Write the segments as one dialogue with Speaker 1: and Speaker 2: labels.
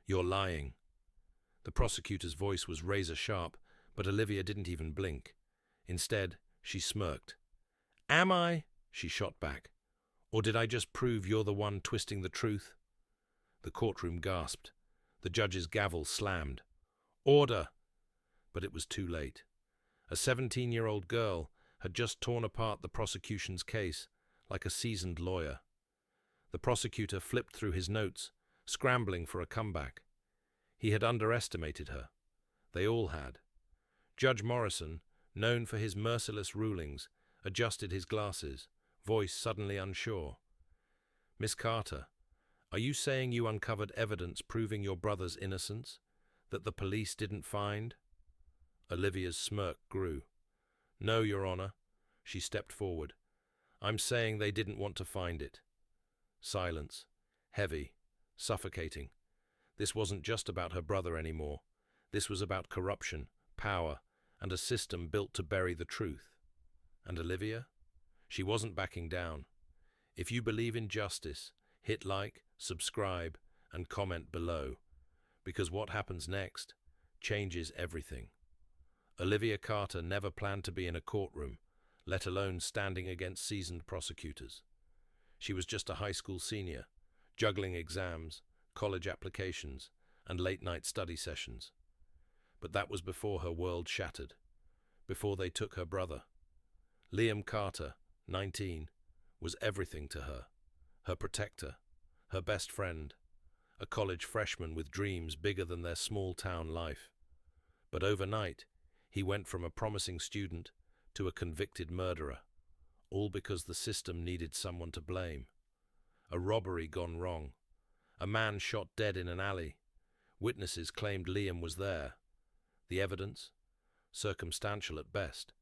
Speaker 1: You're lying. The prosecutor's voice was razor-sharp, but Olivia didn't even blink. Instead, she smirked. Am I? She shot back. Or did I just prove you're the one twisting the truth? The courtroom gasped. The judge's gavel slammed. Order! But it was too late. A 17-year-old girl had just torn apart the prosecution's case like a seasoned lawyer. The prosecutor flipped through his notes, scrambling for a comeback. He had underestimated her. They all had. Judge Morrison, known for his merciless rulings, adjusted his glasses, voice suddenly unsure. Miss Carter, are you saying you uncovered evidence proving your brother's innocence, that the police didn't find? Olivia's smirk grew. No, Your Honor. She stepped forward. I'm saying they didn't want to find it. Silence. Heavy. Suffocating. This wasn't just about her brother anymore. This was about corruption, power, and a system built to bury the truth. And Olivia? She wasn't backing down. If you believe in justice, hit like, subscribe, and comment below, because what happens next changes everything. Olivia Carter never planned to be in a courtroom, let alone standing against seasoned prosecutors. She was just a high school senior, juggling exams, college applications, and late-night study sessions. But that was before her world shattered, before they took her brother. Liam Carter, 19, was everything to her, her protector, her best friend, a college freshman with dreams bigger than their small-town life. But overnight, he went from a promising student to a convicted murderer, all because the system needed someone to blame. A robbery gone wrong. A man shot dead in an alley. Witnesses claimed Liam was there. The evidence? Circumstantial at best.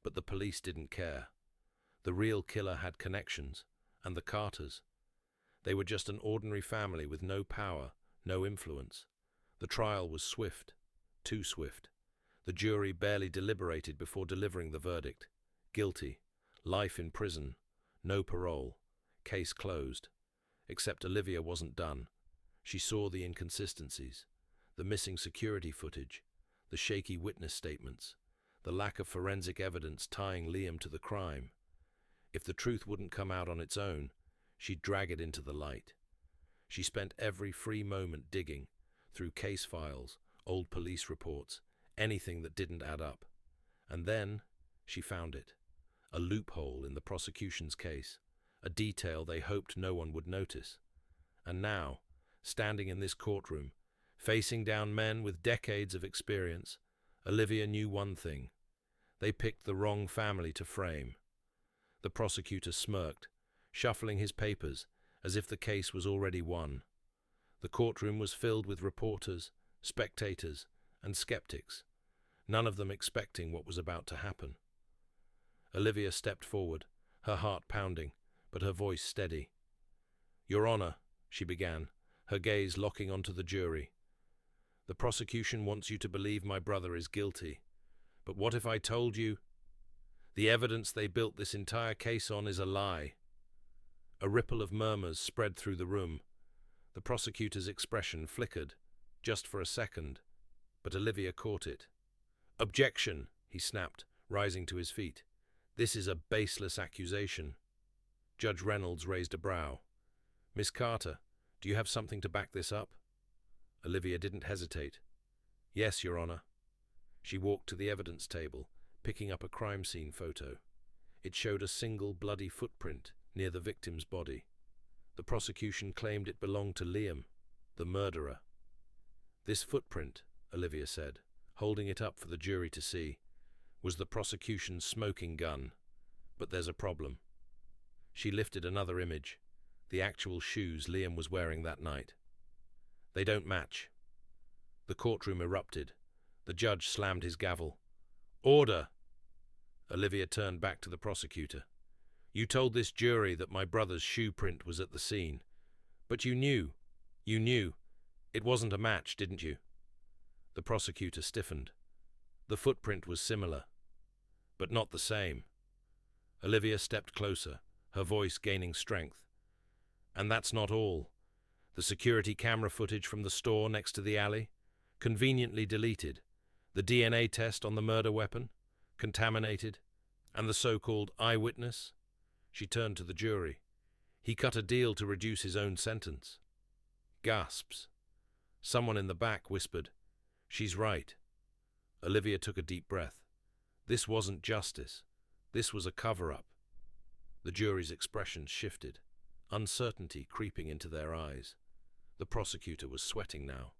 Speaker 1: But the police didn't care. The real killer had connections, and the Carters. They were just an ordinary family with no power, no influence. The trial was swift, too swift. The jury barely deliberated before delivering the verdict. Guilty, life in prison, no parole, case closed. Except Olivia wasn't done. She saw the inconsistencies, the missing security footage, the shaky witness statements, the lack of forensic evidence tying Liam to the crime. If the truth wouldn't come out on its own, she'd drag it into the light. She spent every free moment digging through case files, old police reports, anything that didn't add up. And then she found it. A loophole in the prosecution's case, a detail they hoped no one would notice. And now, standing in this courtroom, facing down men with decades of experience, Olivia knew one thing. They picked the wrong family to frame. The prosecutor smirked, shuffling his papers as if the case was already won. The courtroom was filled with reporters, spectators, and skeptics, none of them expecting what was about to happen. Olivia stepped forward, her heart pounding, but her voice steady. Your Honor, she began, her gaze locking onto the jury. The prosecution wants you to believe my brother is guilty. But what if I told you the evidence they built this entire case on is a lie? A ripple of murmurs spread through the room. The prosecutor's expression flickered, just for a second, but Olivia caught it. Objection, he snapped, rising to his feet. This is a baseless accusation. Judge Reynolds raised a brow. Miss Carter, do you have something to back this up? Olivia didn't hesitate. Yes, Your Honor. She walked to the evidence table, picking up a crime scene photo. It showed a single bloody footprint near the victim's body. The prosecution claimed it belonged to Liam, the murderer. This footprint, Olivia said, holding it up for the jury to see, was the prosecution's smoking gun. But there's a problem. She lifted another image, the actual shoes Liam was wearing that night. They don't match. The courtroom erupted. The judge slammed his gavel. Order! Olivia turned back to the prosecutor. You told this jury that my brother's shoe print was at the scene. But you knew. It wasn't a match, didn't you? The prosecutor stiffened. The footprint was similar, but not the same. Olivia stepped closer, her voice gaining strength. And that's not all. The security camera footage from the store next to the alley? Conveniently deleted. The DNA test on the murder weapon? Contaminated. And the so-called eyewitness? She turned to the jury. He cut a deal to reduce his own sentence. Gasps. Someone in the back whispered, "She's right." Olivia took a deep breath. This wasn't justice. This was a cover-up. The jury's expressions shifted, uncertainty creeping into their eyes. The prosecutor was sweating now,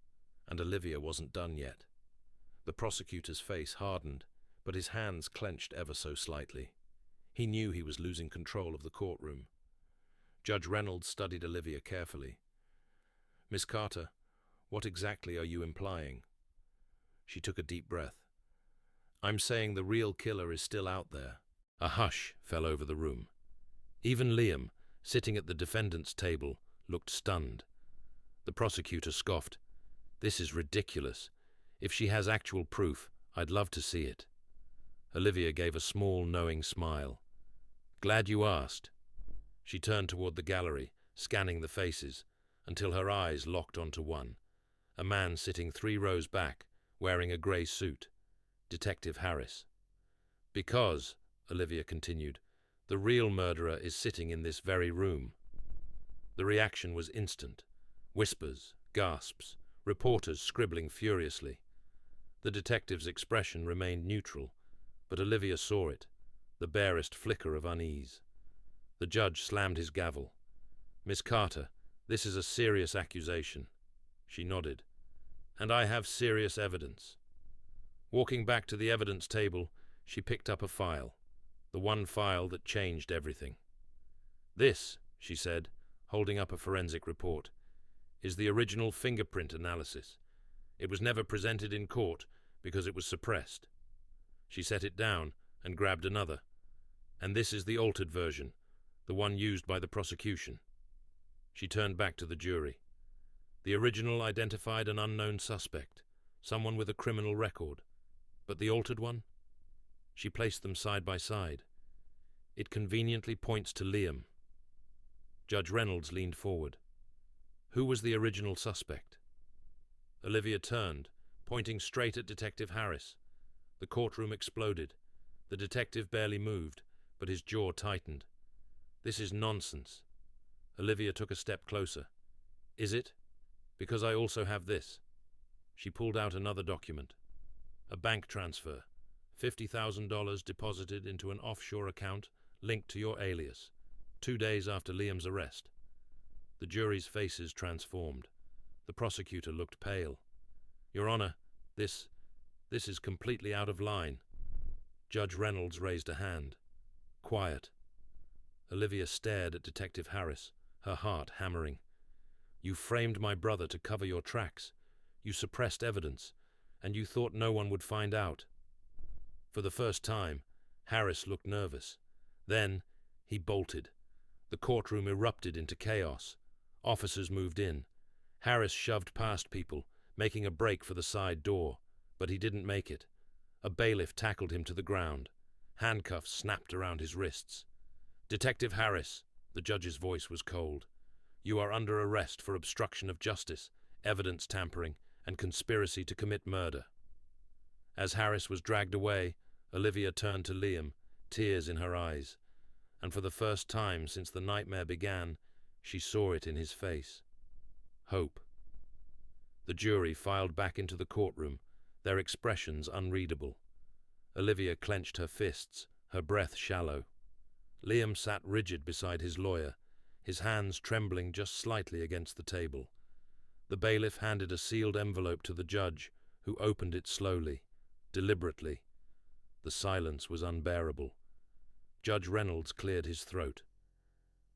Speaker 1: and Olivia wasn't done yet. The prosecutor's face hardened, but his hands clenched ever so slightly. He knew he was losing control of the courtroom. Judge Reynolds studied Olivia carefully. "Miss Carter, what exactly are you implying?" She took a deep breath. "I'm saying the real killer is still out there." A hush fell over the room. Even Liam, sitting at the defendant's table, looked stunned. The prosecutor scoffed. "This is ridiculous. If she has actual proof, I'd love to see it." Olivia gave a small, knowing smile. "Glad you asked." She turned toward the gallery, scanning the faces, until her eyes locked onto one. A man sitting 3 rows back, wearing a grey suit. Detective Harris. "Because," Olivia continued, "the real murderer is sitting in this very room." The reaction was instant. Whispers, gasps, reporters scribbling furiously. The detective's expression remained neutral, but Olivia saw it, the barest flicker of unease. The judge slammed his gavel. "Miss Carter, this is a serious accusation." She nodded. "And I have serious evidence." Walking back to the evidence table, she picked up a file, the one file that changed everything. "This," she said, holding up a forensic report, "is the original fingerprint analysis. It was never presented in court because it was suppressed." She set it down and grabbed another. "And this is the altered version, the one used by the prosecution." She turned back to the jury. "The original identified an unknown suspect, someone with a criminal record. But the altered one?" She placed them side by side. "It conveniently points to Liam." Judge Reynolds leaned forward. "Who was the original suspect?" Olivia turned, pointing straight at Detective Harris. The courtroom exploded. The detective barely moved, but his jaw tightened. "This is nonsense." Olivia took a step closer. "Is it? Because I also have this." She pulled out another document. A bank transfer. $50,000 deposited into an offshore account linked to your alias, 2 days after Liam's arrest. The jury's faces transformed. The prosecutor looked pale. "Your Honor, this is completely out of line." Judge Reynolds raised a hand. "Quiet." Olivia stared at Detective Harris, her heart hammering. "You framed my brother to cover your tracks. You suppressed evidence, and you thought no one would find out." For the first time, Harris looked nervous. Then, he bolted. The courtroom erupted into chaos. Officers moved in. Harris shoved past people, making a break for the side door, but he didn't make it. A bailiff tackled him to the ground. Handcuffs snapped around his wrists. "Detective Harris," the judge's voice was cold, "you are under arrest for obstruction of justice, evidence tampering, and conspiracy to commit murder." As Harris was dragged away, Olivia turned to Liam, tears in her eyes, and for the first time since the nightmare began, she saw it in his face. Hope. The jury filed back into the courtroom, their expressions unreadable. Olivia clenched her fists, her breath shallow. Liam sat rigid beside his lawyer, his hands trembling just slightly against the table. The bailiff handed a sealed envelope to the judge, who opened it slowly, deliberately. The silence was unbearable. Judge Reynolds cleared his throat.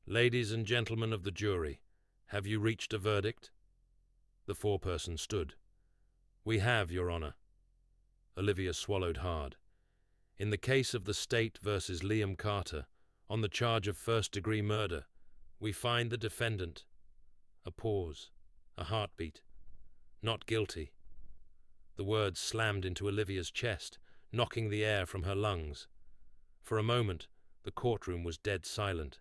Speaker 1: "Ladies and gentlemen of the jury, have you reached a verdict?" The foreperson stood. "We have, Your Honor." Olivia swallowed hard. "In the case of the State versus Liam Carter, on the charge of first-degree murder, we find the defendant." A pause, a heartbeat. "Not guilty." The words slammed into Olivia's chest, knocking the air from her lungs. For a moment, the courtroom was dead silent.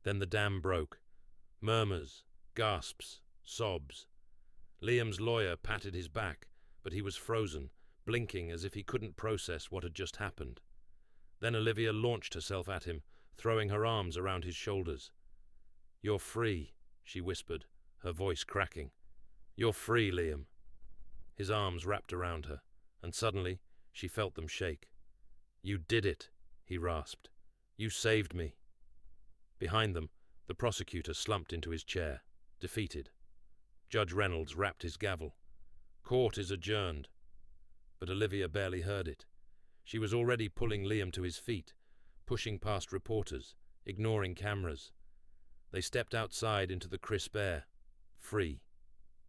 Speaker 1: Then the dam broke. Murmurs, gasps, Sobs. Liam's lawyer patted his back, but he was frozen, blinking as if he couldn't process what had just happened. Then Olivia launched herself at him, throwing her arms around his shoulders. "You're free," she whispered, her voice cracking. "You're free, Liam." His arms wrapped around her, and suddenly she felt them shake. "You did it," he rasped. "You saved me." Behind them, the prosecutor slumped into his chair, defeated. Judge Reynolds rapped his gavel. "Court is adjourned." But Olivia barely heard it. She was already pulling Liam to his feet, pushing past reporters, ignoring cameras. They stepped outside into the crisp air, free.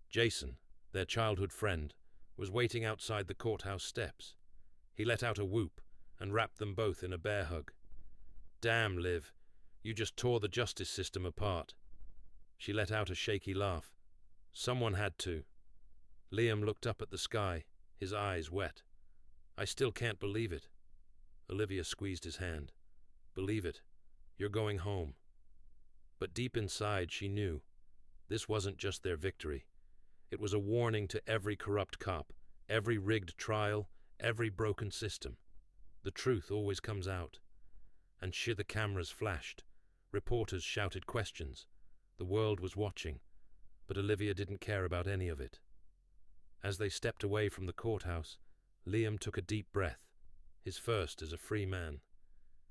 Speaker 1: Jason, their childhood friend, was waiting outside the courthouse steps. He let out a whoop and wrapped them both in a bear hug. "Damn, Liv, you just tore the justice system apart." She let out a shaky laugh. "Someone had to." Liam looked up at the sky, his eyes wet. "I still can't believe it." Olivia squeezed his hand. "Believe it. You're going home." But deep inside she knew this wasn't just their victory. It was a warning to every corrupt cop, every rigged trial, every broken system. The truth always comes out. And the cameras flashed. Reporters shouted questions. The world was watching, but Olivia didn't care about any of it. As they stepped away from the courthouse, Liam took a deep breath, his first as a free man.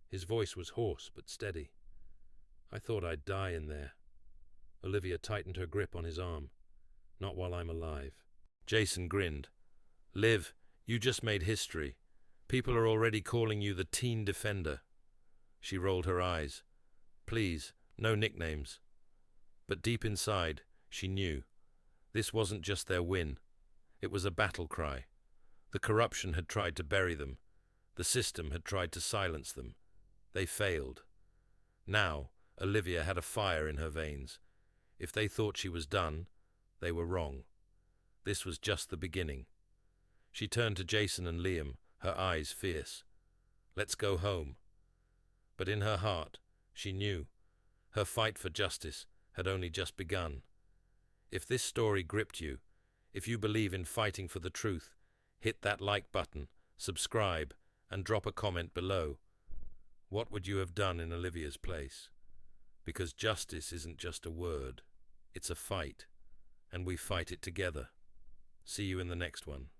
Speaker 1: His voice was hoarse but steady. "I thought I'd die in there." Olivia tightened her grip on his arm. "Not while I'm alive." Jason grinned. "Liv, you just made history. People are already calling you the teen defender." She rolled her eyes. "Please, no nicknames." But deep inside, she knew. This wasn't just their win. It was a battle cry. The corruption had tried to bury them. The system had tried to silence them. They failed. Now, Olivia had a fire in her veins. If they thought she was done, they were wrong. This was just the beginning. She turned to Jason and Liam, her eyes fierce. "Let's go home." But in her heart, she knew her fight for justice had only just begun. If this story gripped you, if you believe in fighting for the truth, hit that like button, subscribe, and drop a comment below. What would you have done in Olivia's place? Because justice isn't just a word, it's a fight, and we fight it together. See you in the next one.